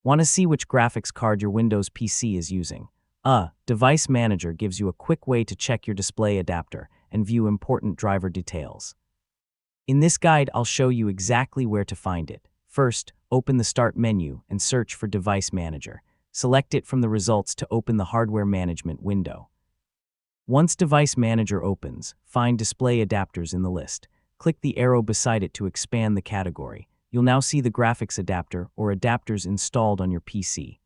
Want to see which graphics card your Windows PC is using? Device Manager gives you a quick way to check your display adapter and view important driver details. In this guide, I'll show you exactly where to find it. First, open the Start menu and search for Device Manager. Select it from the results to open the Hardware Management window. Once Device Manager opens, find Display Adapters in the list. Click the arrow beside it to expand the category. You'll now see the graphics adapter or adapters installed on your PC.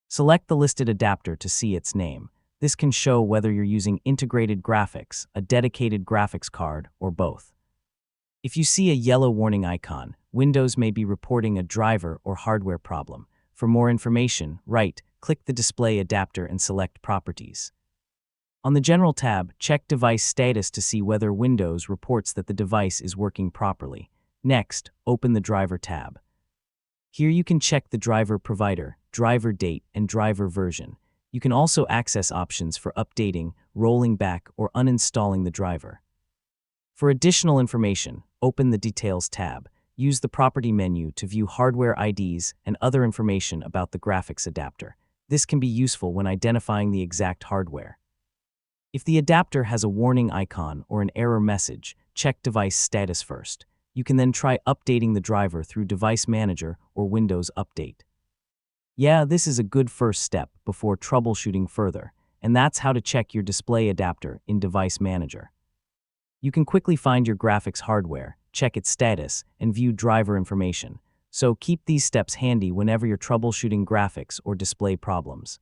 Select the listed adapter to see its name. This can show whether you're using integrated graphics, a dedicated graphics card, or both. If you see a yellow warning icon, Windows may be reporting a driver or hardware problem. For more information, click the display adapter and select Properties. On the General tab, check Device Status to see whether Windows reports that the device is working properly. Next, open the Driver tab. Here you can check the driver provider, driver date, and driver version. You can also access options for updating, rolling back, or uninstalling the driver. For additional information, open the Details tab. Use the Property menu to view hardware IDs and other information about the graphics adapter. This can be useful when identifying the exact hardware. If the adapter has a warning icon or an error message, check Device Status first. You can then try updating the driver through Device Manager or Windows Update. Yeah, this is a good first step before troubleshooting further, and that's how to check your display adapter in Device Manager. You can quickly find your graphics hardware, check its status, and view driver information. So keep these steps handy whenever you're troubleshooting graphics or display problems.